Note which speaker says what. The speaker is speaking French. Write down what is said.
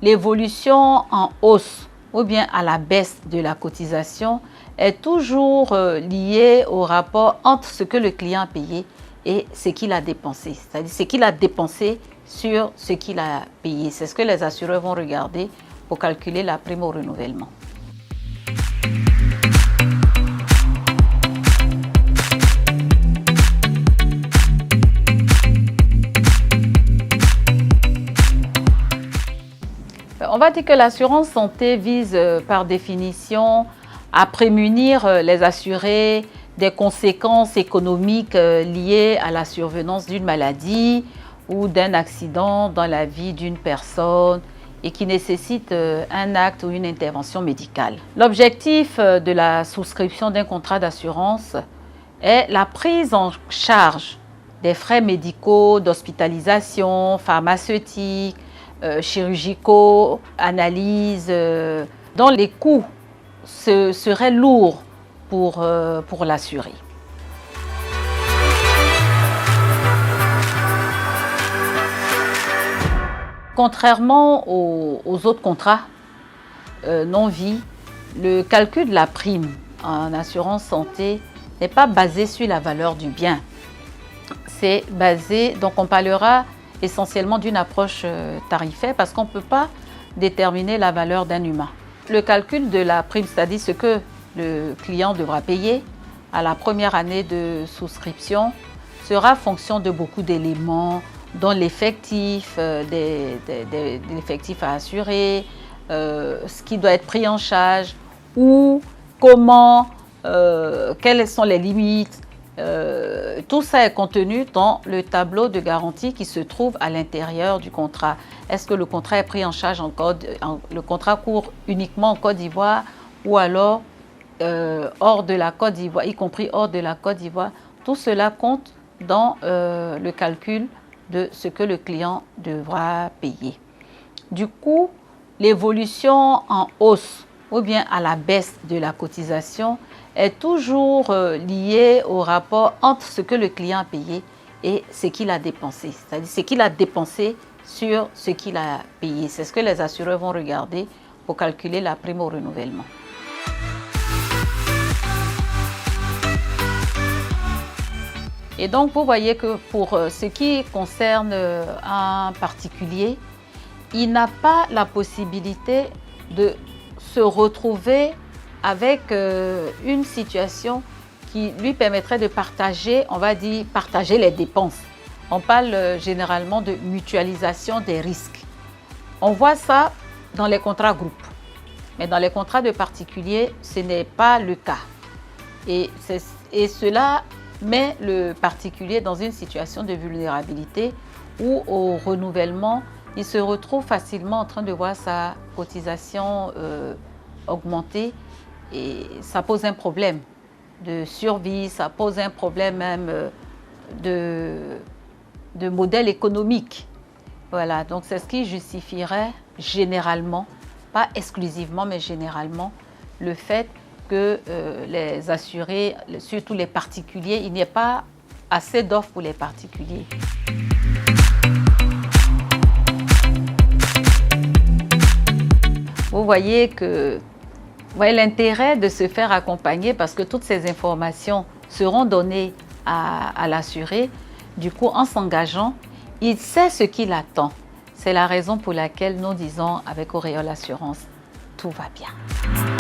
Speaker 1: l'évolution en hausse ou bien à la baisse de la cotisation est toujours liée au rapport entre ce que le client a payé et ce qu'il a dépensé. C'est-à-dire ce qu'il a dépensé sur ce qu'il a payé. C'est ce que les assureurs vont regarder pour calculer la prime au renouvellement. On va dire que l'assurance santé vise par définition à prémunir les assurés des conséquences économiques liées à la survenance d'une maladie ou d'un accident dans la vie d'une personne et qui nécessite un acte ou une intervention médicale. L'objectif de la souscription d'un contrat d'assurance est la prise en charge des frais médicaux, d'hospitalisation, pharmaceutiques, chirurgicaux, analyses, dont les coûts seraient lourds pour l'assuré. Contrairement aux autres contrats non-vie, le calcul de la prime en assurance santé n'est pas basé sur la valeur du bien. C'est basé, donc on parlera essentiellement d'une approche tarifaire parce qu'on ne peut pas déterminer la valeur d'un humain. Le calcul de la prime, c'est-à-dire ce que le client devra payer à la première année de souscription, sera fonction de beaucoup d'éléments, dont l'effectif, l'effectif à assurer, ce qui doit être pris en charge, où, comment, quelles sont les limites. Tout ça est contenu dans le tableau de garantie qui se trouve à l'intérieur du contrat. Est-ce que le contrat est pris en charge le contrat court uniquement en Côte d'Ivoire ou alors hors de la Côte d'Ivoire, y compris hors de la Côte d'Ivoire? Tout cela compte dans le calcul de ce que le client devra payer. Du coup, l'évolution en hausse ou bien à la baisse de la cotisation est toujours liée au rapport entre ce que le client a payé et ce qu'il a dépensé. C'est-à-dire ce qu'il a dépensé sur ce qu'il a payé. C'est ce que les assureurs vont regarder pour calculer la prime au renouvellement. Et donc, vous voyez que pour ce qui concerne un particulier, il n'a pas la possibilité de se retrouver avec une situation qui lui permettrait de partager, on va dire, partager les dépenses. On parle généralement de mutualisation des risques. On voit ça dans les contrats groupes, mais dans les contrats de particuliers, ce n'est pas le cas. Et cela met le particulier dans une situation de vulnérabilité où au renouvellement, il se retrouve facilement en train de voir sa cotisation augmenter et ça pose un problème de survie, ça pose un problème même de modèle économique. Voilà, donc c'est ce qui justifierait généralement, pas exclusivement, mais généralement, le fait que les assurés, surtout les particuliers, il n'y ait pas assez d'offres pour les particuliers. Vous voyez que l'intérêt de se faire accompagner parce que toutes ces informations seront données à l'assuré. Du coup, en s'engageant, il sait ce qu'il attend. C'est la raison pour laquelle nous disons avec Auréole Assurance, tout va bien.